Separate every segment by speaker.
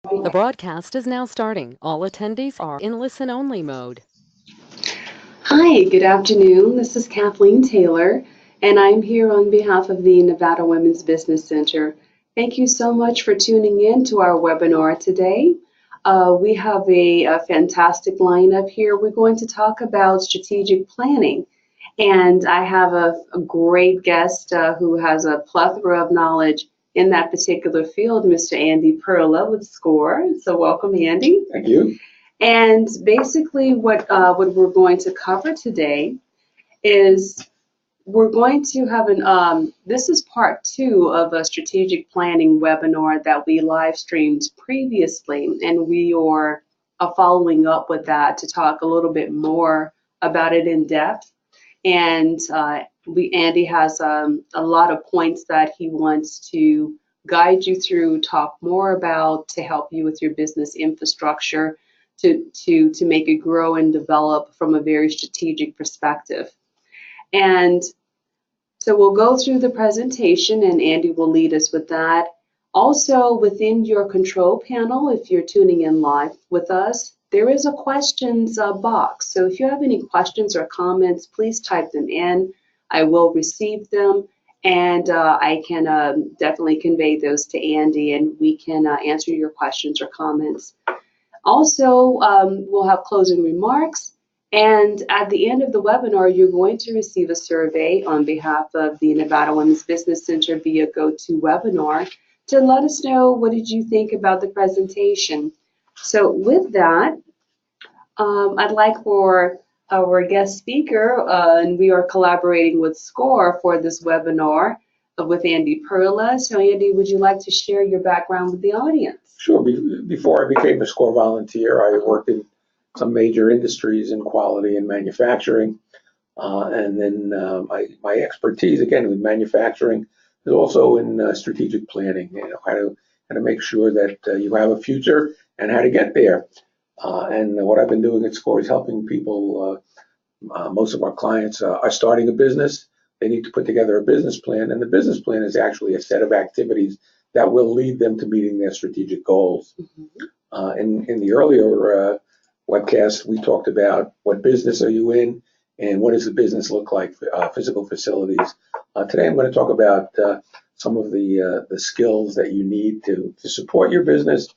Speaker 1: The broadcast is now starting. All attendees are in listen-only mode.
Speaker 2: Hi, good afternoon. This is Kathleen Taylor, and I'm here on behalf of the Nevada Women's Business Center. Thank you so much for tuning in to our webinar today. We have a fantastic lineup here. We're going to talk about strategic planning, and I have a great guest who has a plethora of knowledge in that particular field, Mr. Andy Perla with SCORE. So welcome, Andy.
Speaker 3: Thank you.
Speaker 2: And basically, what we're going to cover today is we're going to have this is part two of a strategic planning webinar that we live streamed previously, and we are following up with that to talk a little bit more about it in depth. And Andy has a lot of points that he wants to guide you through, talk more about to help you with your business infrastructure to make it grow and develop from a very strategic perspective. And so we'll go through the presentation and Andy will lead us with that. Also, within your control panel, if you're tuning in live with us, there is a questions box. So if you have any questions or comments, please type them in. I will receive them, and I can definitely convey those to Andy, and we can answer your questions or comments. Also, we'll have closing remarks, and at the end of the webinar, you're going to receive a survey on behalf of the Nevada Women's Business Center via GoToWebinar to let us know what did you think about the presentation. So with that, I'd like for our guest speaker, and we are collaborating with SCORE for this webinar with Andy Perla. So Andy, would you like to share your background with the audience?
Speaker 3: Sure. Before I became a SCORE volunteer, I worked in some major industries in quality and manufacturing. And then my expertise, again, with manufacturing is also in strategic planning, how to make sure that you have a future and how to get there. And what I've been doing at SCORE is helping people. Most of our clients are starting a business. They need to put together a business plan, and the business plan is actually a set of activities that will lead them to meeting their strategic goals. In the earlier webcast, we talked about what business are you in and what does the business look like, physical facilities. Today I'm going to talk about some of the skills that you need to support your business,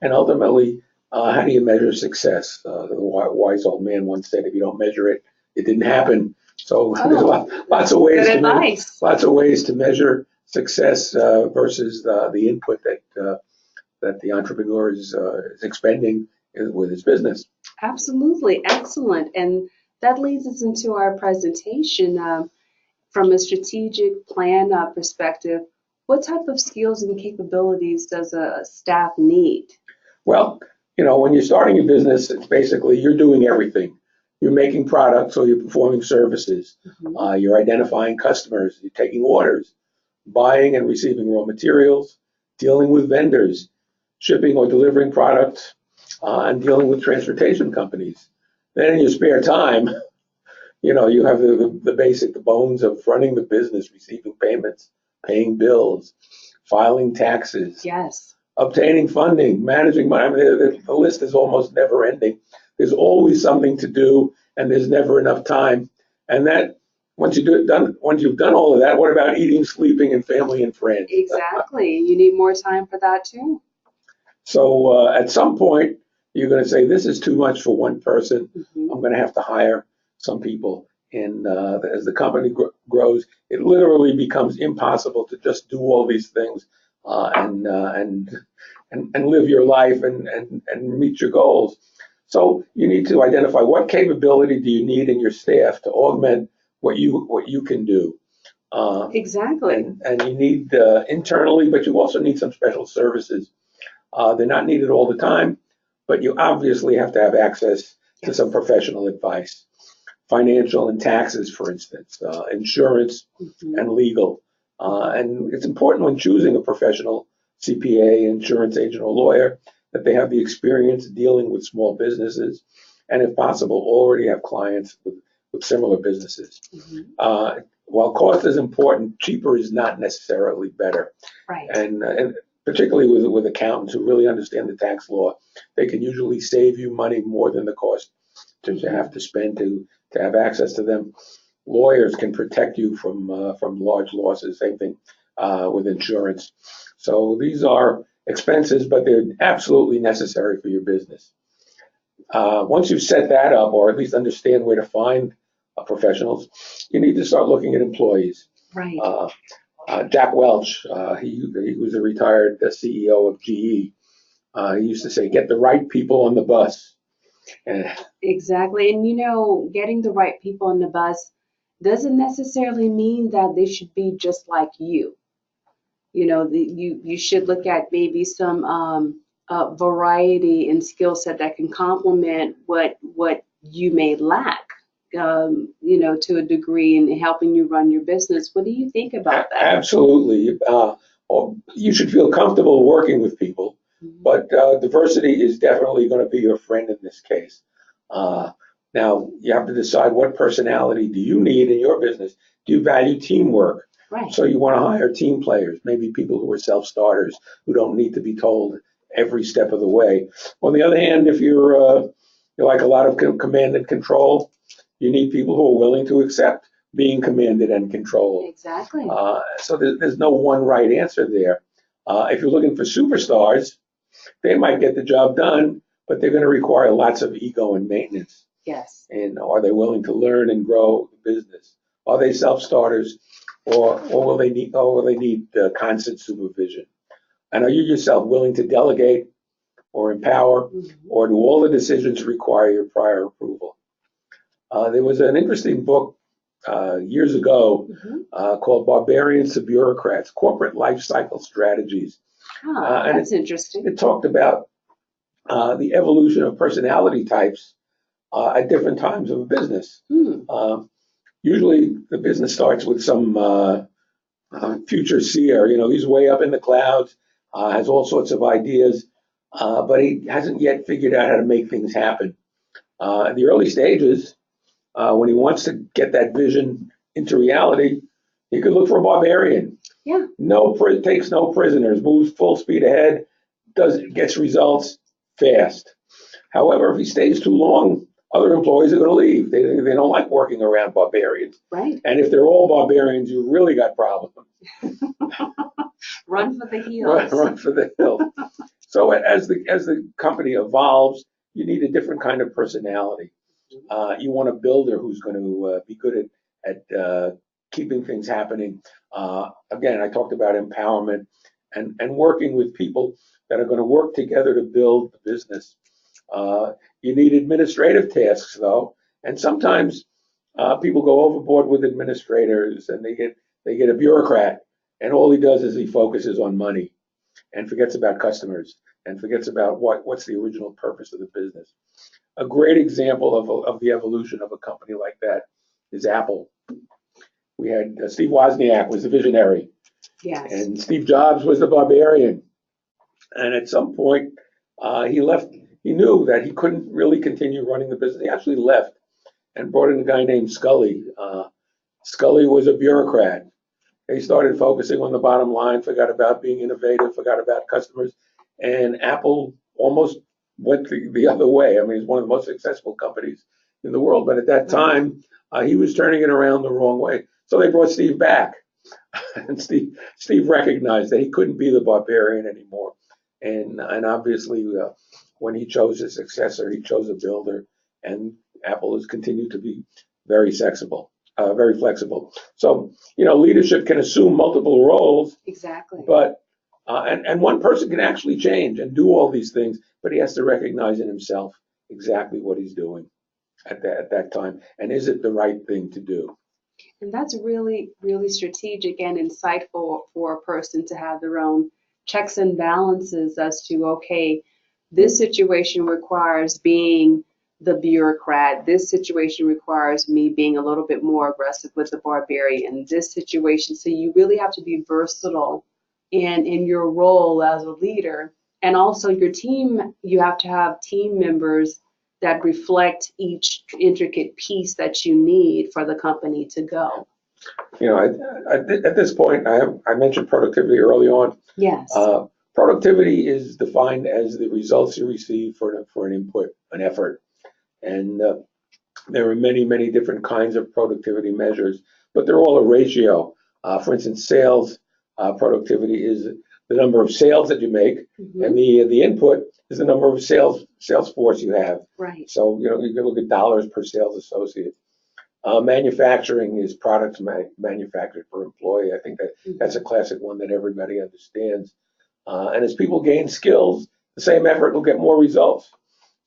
Speaker 3: and ultimately, how do you measure success? The wise old man once said, if you don't measure it, it didn't happen. So there's lots of ways to measure success versus the input that the entrepreneur is expending with his business.
Speaker 2: Absolutely, excellent. And that leads us into our presentation. From a strategic plan perspective, what type of skills and capabilities does a staff need?
Speaker 3: Well, when you're starting a business, it's basically you're doing everything. You're making products or you're performing services. You're identifying customers. You're taking orders, buying and receiving raw materials, dealing with vendors, shipping or delivering products, and dealing with transportation companies. Then in your spare time, you have the bones of running the business, receiving payments, paying bills, filing taxes.
Speaker 2: Yes.
Speaker 3: Obtaining funding, managing money. I mean, the list is almost never ending. There's always something to do, and there's never enough time. And that once you've done all of that, what about eating, sleeping, and family and friends?
Speaker 2: Exactly. You need more time for that too.
Speaker 3: So at some point, you're going to say, this is too much for one person. I'm going to have to hire some people. And as the company grows, it literally becomes impossible to just do all these things and live your life and meet your goals. So you need to identify what capability do you need in your staff to augment what you can do.
Speaker 2: Exactly.
Speaker 3: And you need internally, but you also need some special services. They're not needed all the time, but you obviously have to have access to some professional advice. Financial and taxes, for instance, insurance and legal. And it's important when choosing a professional CPA, insurance agent, or lawyer that they have the experience dealing with small businesses and, if possible, already have clients with similar businesses. While cost is important, cheaper is not necessarily better.
Speaker 2: Right.
Speaker 3: And particularly with accountants who really understand the tax law, they can usually save you money more than the cost to have to spend to have access to them. Lawyers can protect you from large losses. Same thing with insurance. So these are expenses, but they're absolutely necessary for your business. Once you've set that up, or at least understand where to find professionals, you need to start looking at employees.
Speaker 2: Right.
Speaker 3: Jack Welch, he was a retired CEO of GE. He used to say, "Get the right people on the bus." And
Speaker 2: Exactly. And getting the right people on the bus doesn't necessarily mean that they should be just like you. You should look at maybe some variety and skill set that can complement what you may lack, to a degree in helping you run your business. What do you think about that?
Speaker 3: Absolutely. You should feel comfortable working with people, but diversity is definitely going to be your friend in this case. Now, you have to decide what personality do you need in your business. Do you value teamwork?
Speaker 2: Right.
Speaker 3: So you want to hire team players, maybe people who are self-starters, who don't need to be told every step of the way. On the other hand, if you're like a lot of command and control, you need people who are willing to accept being commanded and controlled.
Speaker 2: Exactly.
Speaker 3: So there's no one right answer there. If you're looking for superstars, they might get the job done, but they're going to require lots of ego and maintenance.
Speaker 2: Yes.
Speaker 3: And are they willing to learn and grow the business? Are they self-starters, or will they need constant supervision? And are you yourself willing to delegate or empower, or do all the decisions require your prior approval? There was an interesting book years ago called Barbarians to Bureaucrats, Corporate Life Cycle Strategies.
Speaker 2: And that's interesting.
Speaker 3: It talked about the evolution of personality types at different times of a business. Usually the business starts with some future seer, he's way up in the clouds, has all sorts of ideas, but he hasn't yet figured out how to make things happen. In the early stages, when he wants to get that vision into reality, he could look for a barbarian.
Speaker 2: Yeah.
Speaker 3: Takes no prisoners, moves full speed ahead, gets results fast. However, if he stays too long, other employees are going to leave. They don't like working around barbarians.
Speaker 2: Right.
Speaker 3: And if they're all barbarians, you really got problems.
Speaker 2: Run for the hills.
Speaker 3: Run for the hills. So as the company evolves, you need a different kind of personality. You want a builder who's going to be good at keeping things happening. Again, I talked about empowerment and working with people that are going to work together to build the business. You need administrative tasks, though, and sometimes people go overboard with administrators, and they get a bureaucrat, and all he does is he focuses on money and forgets about customers and forgets about what's the original purpose of the business. A great example of the evolution of a company like that is Apple. We had Steve Wozniak was the visionary,
Speaker 2: yes,
Speaker 3: and Steve Jobs was the barbarian. And at some point, he left. He knew that he couldn't really continue running the business. He actually left and brought in a guy named Scully. Scully was a bureaucrat. He started focusing on the bottom line, forgot about being innovative, forgot about customers, and Apple almost went the other way. I mean, it's one of the most successful companies in the world, but at that time, he was turning it around the wrong way. So they brought Steve back, and Steve recognized that he couldn't be the barbarian anymore, and obviously, when he chose a successor, he chose a builder, and Apple has continued to be very flexible. So, leadership can assume multiple roles.
Speaker 2: Exactly.
Speaker 3: But and one person can actually change and do all these things, but he has to recognize in himself exactly what he's doing at that time, and is it the right thing to do?
Speaker 2: And that's really, really strategic and insightful for a person to have their own checks and balances as to, okay, this situation requires being the bureaucrat. This situation requires me being a little bit more aggressive with the barbarian. This situation, so you really have to be versatile in your role as a leader. And also your team, you have to have team members that reflect each intricate piece that you need for the company to go.
Speaker 3: At this point, I mentioned productivity early on.
Speaker 2: Yes.
Speaker 3: Productivity is defined as the results you receive for an input, an effort. And there are many, many different kinds of productivity measures, but they're all a ratio. For instance, sales productivity is the number of sales that you make, and the input is the number of sales force you have.
Speaker 2: Right.
Speaker 3: So you can look at dollars per sales associate. Manufacturing is products manufactured per employee. I think that's a classic one that everybody understands. And as people gain skills, the same effort will get more results.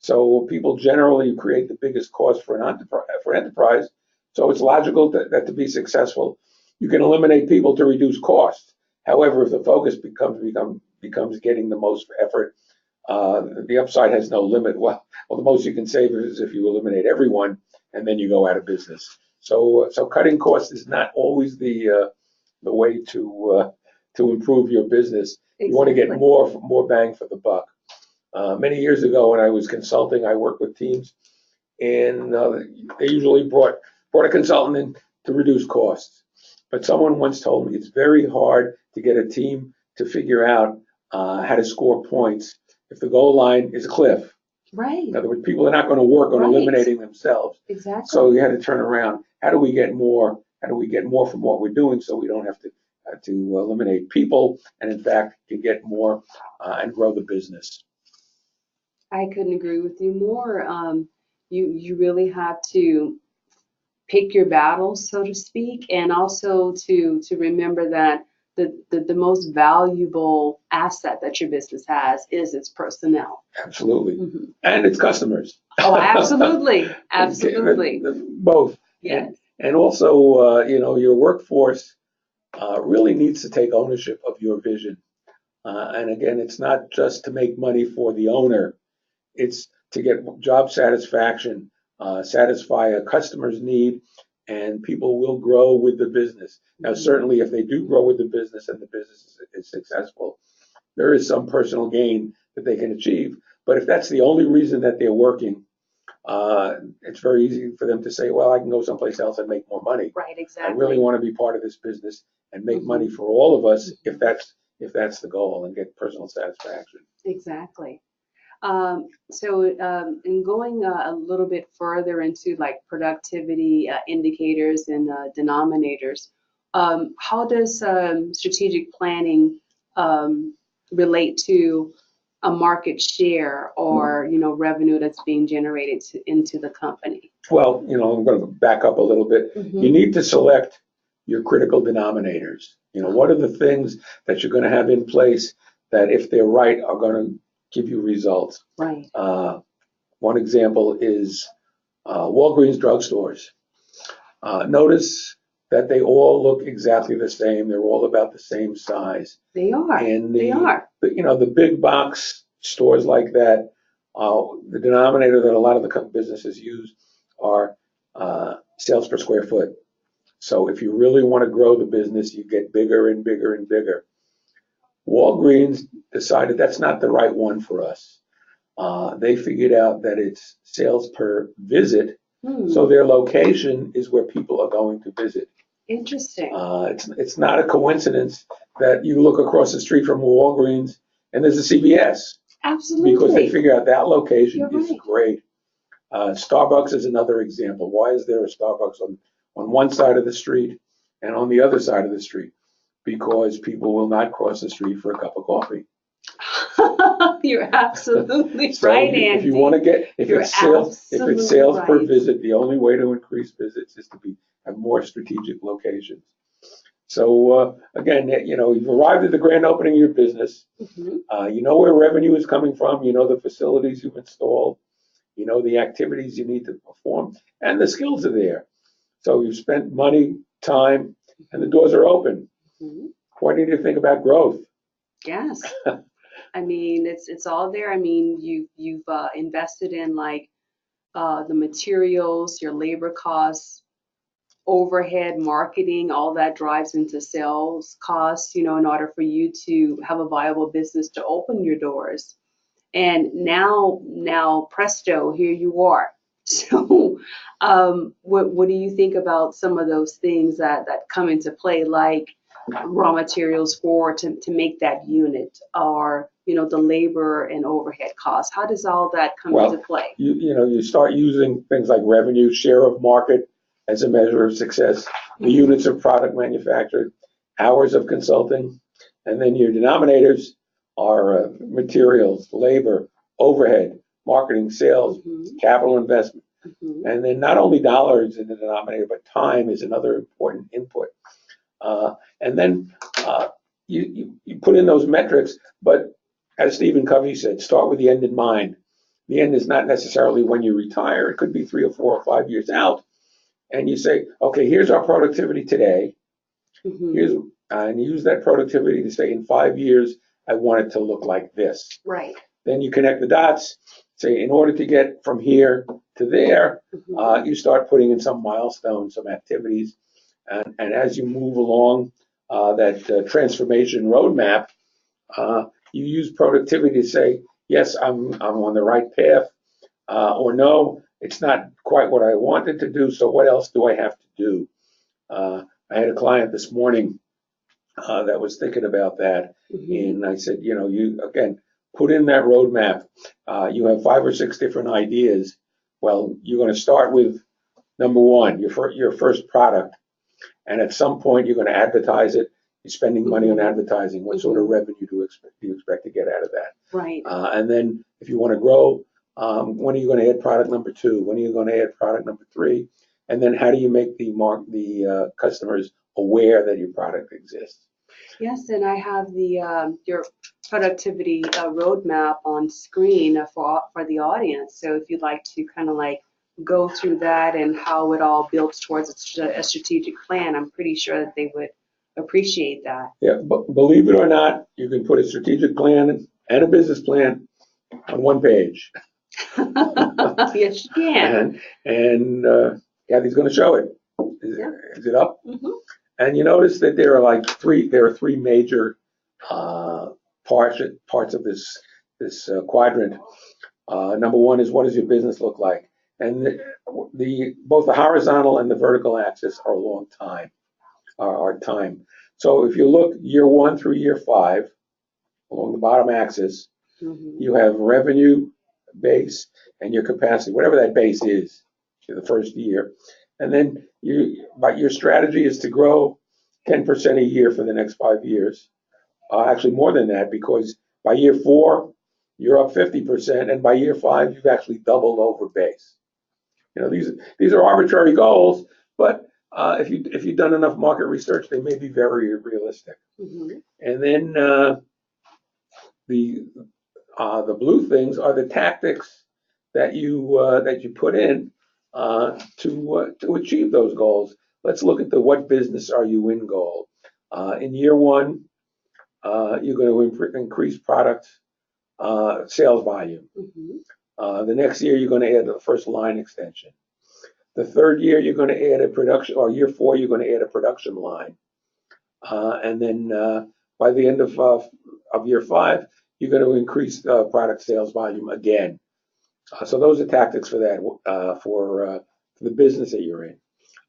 Speaker 3: So people generally create the biggest cost for an enterprise. So it's logical that to be successful, you can eliminate people to reduce costs. However, if the focus becomes getting the most effort, the upside has no limit. Well, the most you can save is if you eliminate everyone, and then you go out of business. So cutting costs is not always the way to improve your business.
Speaker 2: Exactly.
Speaker 3: You want to get more bang for the buck. Many years ago, when I was consulting, I worked with teams, and they usually brought a consultant in to reduce costs. But someone once told me it's very hard to get a team to figure out how to score points if the goal line is a cliff.
Speaker 2: Right.
Speaker 3: In other words, people are not going to work on eliminating themselves.
Speaker 2: Exactly.
Speaker 3: So you had to turn around. How do we get more? How do we get more from what we're doing so we don't have to eliminate people, and in fact can get more and grow the business?
Speaker 2: I couldn't agree with you more. You really have to pick your battles, so to speak, and also to remember that the most valuable asset that your business has is its personnel.
Speaker 3: Absolutely. And its customers.
Speaker 2: Oh, absolutely. Absolutely.
Speaker 3: Both.
Speaker 2: Yes.
Speaker 3: And also, your workforce really needs to take ownership of your vision. And again, it's not just to make money for the owner. It's to get job satisfaction, satisfy a customer's need, and people will grow with the business. Now, certainly, if they do grow with the business and the business is successful, there is some personal gain that they can achieve. But if that's the only reason that they're working, it's very easy for them to say, well, I can go someplace else and make more money.
Speaker 2: Right, exactly.
Speaker 3: I really want to be part of this business and make money for all of us if that's the goal, and get personal satisfaction.
Speaker 2: Exactly. In going a little bit further into like productivity indicators and denominators, how does strategic planning relate to a market share or revenue that's being generated into the company?
Speaker 3: Well, I'm going to back up a little bit. You need to select your critical denominators. What are the things that you're going to have in place that, if they're right, are going to give you results?
Speaker 2: Right.
Speaker 3: One example is Walgreens drugstores. Notice that they all look exactly the same. They're all about the same size.
Speaker 2: They are.
Speaker 3: And
Speaker 2: they are.
Speaker 3: The big box stores like that, the denominator that a lot of the businesses use are sales per square foot. So if you really want to grow the business, you get bigger and bigger and bigger. Walgreens decided that's not the right one for us. They figured out that it's sales per visit, so their location is where people are going to visit.
Speaker 2: Interesting.
Speaker 3: It's not a coincidence that you look across the street from Walgreens and there's a CVS.
Speaker 2: Absolutely.
Speaker 3: Because they figure out that location is
Speaker 2: right.
Speaker 3: great. Starbucks is another example. Why is there a Starbucks on one side of the street and on the other side of the street? Because people will not cross the street for a cup of coffee.
Speaker 2: You're absolutely
Speaker 3: So
Speaker 2: right,
Speaker 3: if
Speaker 2: Andy.
Speaker 3: you want to get, if it's sales per visit, the only way to increase visits is to have more strategic locations. So again, you've arrived at the grand opening of your business. You know where revenue is coming from. You know the facilities you've installed. You know the activities you need to perform, and the skills are there. So you've spent money, time, and the doors are open. Why need you think about growth?
Speaker 2: Yes. I mean, it's all there. I mean, you've invested in like the materials, your labor costs, overhead, marketing, all that drives into sales costs, in order for you to have a viable business to open your doors. And now presto, here you are. So what do you think about some of those things that come into play, like raw materials for to make that unit, or the labor and overhead costs? How does all that come into
Speaker 3: Well,
Speaker 2: play?
Speaker 3: you start using things like revenue, share of market as a measure of success, the
Speaker 2: Mhm.
Speaker 3: units of product manufactured, hours of consulting, and then your denominators are materials, labor, overhead, marketing, sales,
Speaker 2: Mhm.
Speaker 3: capital investment.
Speaker 2: Mhm.
Speaker 3: And then not only dollars in the denominator, but time is another important input. And then you put in those metrics, but as Stephen Covey said, start with the end in mind. The end is not necessarily when you retire. It could be 3 or 4 or 5 years out. And you say, okay, here's our productivity today. Here's
Speaker 2: Mhm.
Speaker 3: and use that productivity to say in 5 years, I want it to look like this.
Speaker 2: Right.
Speaker 3: Then you connect the dots. Say, in order to get from here to there,
Speaker 2: Mhm.
Speaker 3: you start putting in some milestones, some activities, and as you move along that transformation roadmap, you use productivity to say, yes, I'm on the right path, or no, it's not quite what I wanted to do. So what else do I have to do? I had a client this morning that was thinking about that,
Speaker 2: Mhm.
Speaker 3: and I said, you again put in that roadmap. You have 5 or 6 different ideas. Well, you're going to start with number one, your first product, and at some point you're going to advertise it. You're spending money on
Speaker 2: Mhm.
Speaker 3: advertising. What sort of
Speaker 2: Mhm.
Speaker 3: revenue do you expect to get out of that?
Speaker 2: Right.
Speaker 3: And then if you want to grow, when are you going to add product number 2? When are you going to add product number 3? And then how do you make the customers aware that your product exists?
Speaker 2: Yes, and I have the your productivity roadmap on screen for the audience. So if you'd like to kind of like go through that and how it all builds towards a strategic plan, I'm pretty sure that they would appreciate that.
Speaker 3: Yeah, but believe it or not, you can put a strategic plan and a business plan on one page.
Speaker 2: Yes, you can.
Speaker 3: And Kathy's going to show it.
Speaker 2: Yeah.
Speaker 3: Is it up?
Speaker 2: Hmm.
Speaker 3: And you notice that there are three major uh, parts of this quadrant. Number one is, what does your business look like? And both the horizontal and the vertical axis are long time, are time. So if you look year 1 through year 5 along the bottom axis,
Speaker 2: Hmm.
Speaker 3: you have revenue base and your capacity, whatever that base is for the first year. And then but your strategy is to grow 10% a year for the next 5 years. Actually more than that, because by year 4, you're up 50%. And by year 5, you've actually doubled over base. These are arbitrary goals, but if you've done enough market research, they may be very realistic.
Speaker 2: Hmm.
Speaker 3: And then the the blue things are the tactics that you put in to achieve those goals. Let's look at the what business are you in goal. In year 1, you're going to increase product sales volume.
Speaker 2: Hmm.
Speaker 3: The next year, you're going to add the first line extension. The third year, you're going to add a production, or year 4, you're going to add a production line. And then by the end of year 5, you're going to increase product sales volume again. So those are tactics for that, for the business that you're in.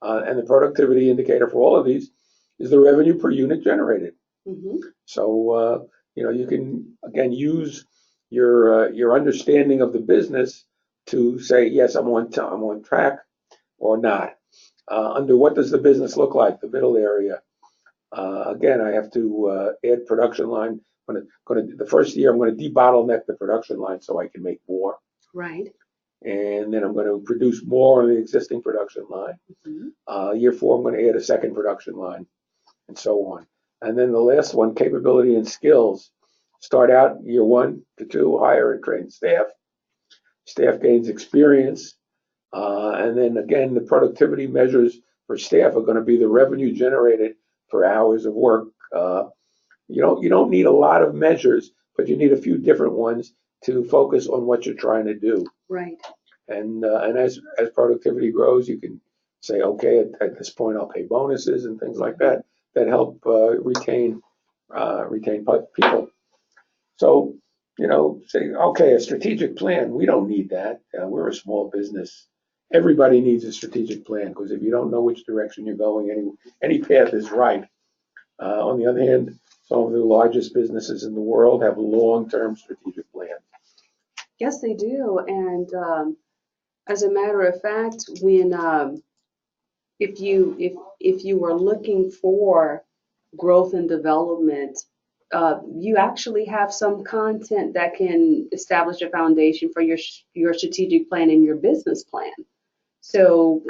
Speaker 3: And the productivity indicator for all of these is the revenue per unit generated.
Speaker 2: Hmm.
Speaker 3: So you can again use your understanding of the business to say, yes, I'm on track or not. Under what does the business look like? The middle area. Again, I have to add production line. The first year, I'm going to debottleneck the production line so I can make more.
Speaker 2: Right.
Speaker 3: And then I'm going to produce more on the existing production line.
Speaker 2: Hmm.
Speaker 3: Year 4, I'm going to add a second production line, and so on. And then the last one, capability and skills. Start out year 1 to 2, hire and train staff. Staff gains experience. And then again, the productivity measures for staff are going to be the revenue generated for hours of work. You don't need a lot of measures, but you need a few different ones to focus on what you're trying to do.
Speaker 2: Right.
Speaker 3: And as productivity grows, you can say, okay, at this point, I'll pay bonuses and things like that help retain people. So, say, okay, a strategic plan. We don't need that. We're a small business. Everybody needs a strategic plan, because if you don't know which direction you're going, any path is right. On the other hand, some of the largest businesses in the world have long-term strategic plans.
Speaker 2: Yes, they do. And as a matter of fact, when if you were looking for growth and development, you actually have some content that can establish a foundation for your strategic plan and your business plan. So,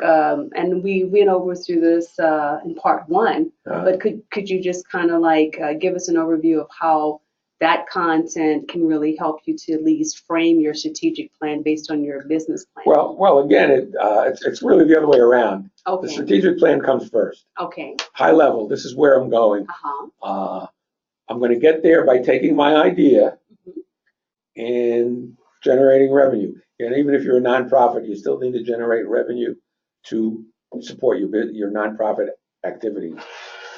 Speaker 2: and we went over through this in part one, but could you just kind of like give us an overview of how that content can really help you to at least frame your strategic plan based on your business plan?
Speaker 3: Well, again, it's really the other way around.
Speaker 2: Okay.
Speaker 3: The strategic plan comes first.
Speaker 2: Okay.
Speaker 3: High level, this is where I'm going. I'm going to get there by taking my idea and generating revenue. And even if you're a nonprofit, you still need to generate revenue to support your nonprofit activities.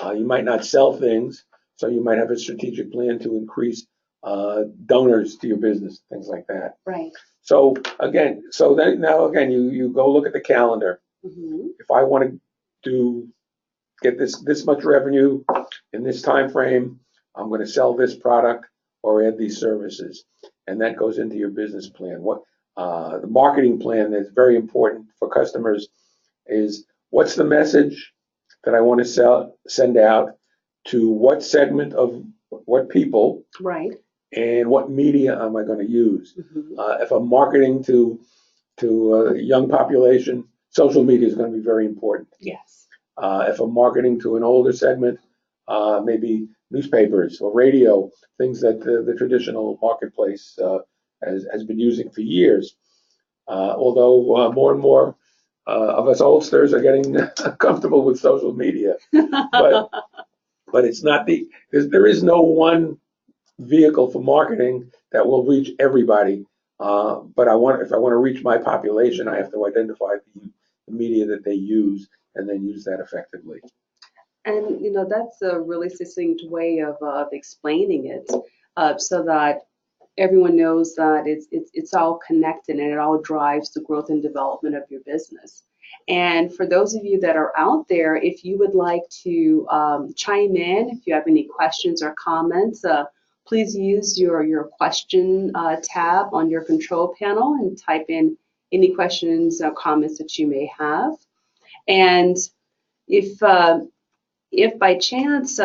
Speaker 3: You might not sell things, so you might have a strategic plan to increase donors to your business, things like that.
Speaker 2: Right.
Speaker 3: So again, you go look at the calendar. If I want to get this much revenue in this time frame, I'm going to sell this product or add these services, and that goes into your business plan. What the marketing plan that's very important for customers is what's the message that I want to send out to what segment of what people,
Speaker 2: Right.
Speaker 3: and what media am I going to use? If I'm marketing to a young population, social media is going to be very important.
Speaker 2: Yes.
Speaker 3: If I'm marketing to an older segment, maybe newspapers or radio, things that the traditional marketplace has been using for years. Although more and more of us oldsters are getting comfortable with social media, but it's not there is no one vehicle for marketing that will reach everybody. But if I want to reach my population, I have to identify the media that they use and then use that effectively.
Speaker 2: And that's a really succinct way of explaining it, so that everyone knows that it's all connected and it all drives the growth and development of your business. And for those of you that are out there, if you would like to chime in, if you have any questions or comments, please use your question tab on your control panel and type in any questions or comments that you may have. And if by chance,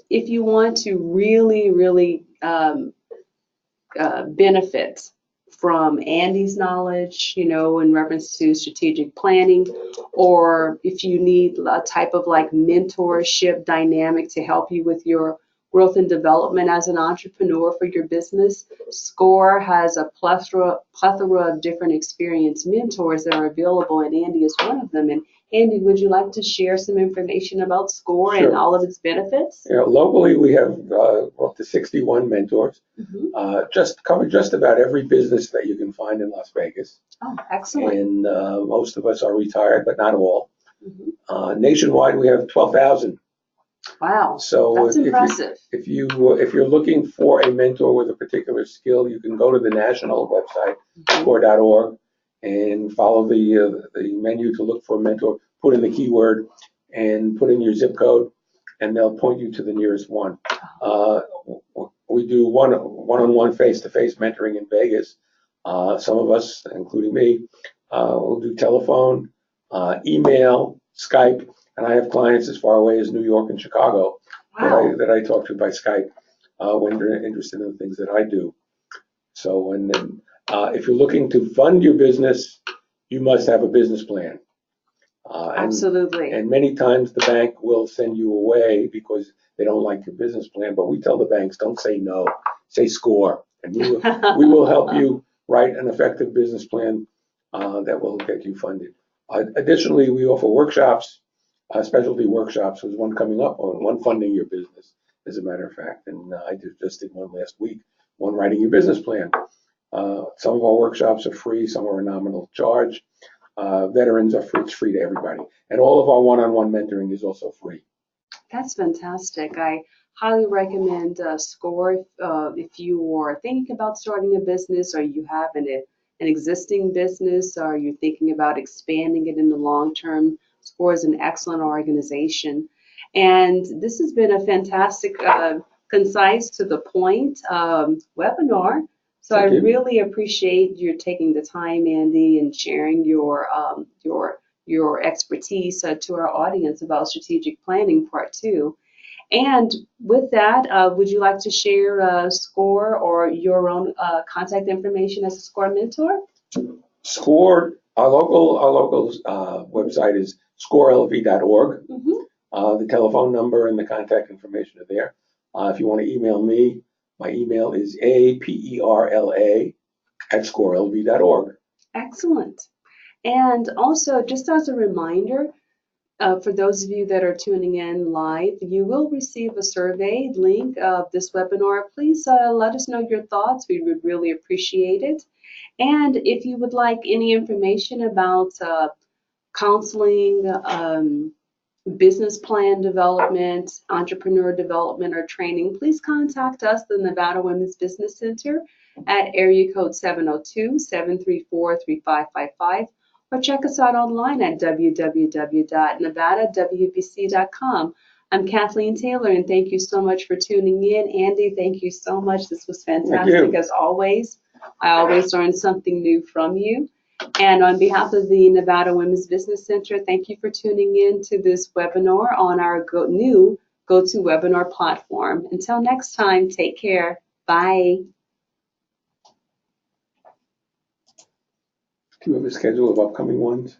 Speaker 2: if you want to really benefit from Andy's knowledge, in reference to strategic planning, or if you need a type of like mentorship dynamic to help you with your growth and development as an entrepreneur for your business, SCORE has a plethora of different experienced mentors that are available, and Andy is one of them. And Andy, would you like to share some information about SCORE and all of its benefits?
Speaker 3: Locally, we have up to 61 mentors. Cover just about every business that you can find in Las Vegas.
Speaker 2: Oh, excellent.
Speaker 3: And most of us are retired, but not all. Nationwide, we have 12,000.
Speaker 2: Wow,
Speaker 3: so
Speaker 2: that's impressive.
Speaker 3: If you're looking for a mentor with a particular skill, you can go to the national website, score.org, and follow the menu to look for a mentor. Put in the keyword and put in your zip code, and they'll point you to the nearest one. We do one-on-one, face-to-face mentoring in Vegas. Some of us, including me, will do telephone, email, Skype, and I have clients as far away as New York and Chicago that I talk to by Skype when they're interested in the things that I do. So, and then if you're looking to fund your business, you must have a business plan.
Speaker 2: Absolutely.
Speaker 3: And many times the bank will send you away because they don't like your business plan. But we tell the banks, don't say no, say SCORE, and we will help you write an effective business plan that will get you funded. Additionally, we offer workshops, specialty workshops. There's one coming up on one funding your business, as a matter of fact. And I just did one last week, one writing your business plan. Some of our workshops are free, some are a nominal charge. Veterans are free, it's free to everybody. And all of our one-on-one mentoring is also free.
Speaker 2: That's fantastic. I highly recommend SCORE if you are thinking about starting a business, or you have an existing business, or you're thinking about expanding it in the long term. SCORE is an excellent organization. And this has been a fantastic, concise, to the point webinar. So I
Speaker 3: Thank you.
Speaker 2: really appreciate your taking the time, Andy, and sharing your expertise to our audience about strategic planning part two. And with that, would you like to share SCORE or your own contact information as a SCORE mentor?
Speaker 3: SCORE, our local website is scorelv.org. The telephone number and the contact information are there. If you want to email me, my email is aperla@scorelv.org.
Speaker 2: Excellent. And also, just as a reminder, for those of you that are tuning in live, you will receive a survey link of this webinar. Please let us know your thoughts. We would really appreciate it. And if you would like any information about counseling, business plan development, entrepreneur development, or training, please contact us, the Nevada Women's Business Center, at area code 702-734-3555, or check us out online at www.nevadawbc.com. I'm Kathleen Taylor, and thank you so much for tuning in. Andy, thank you so much. This was fantastic as always. I always learn something new from you. And on behalf of the Nevada Women's Business Center, thank you for tuning in to this webinar on our new GoToWebinar platform. Until next time, take care. Bye.
Speaker 3: Do you have a schedule of upcoming ones?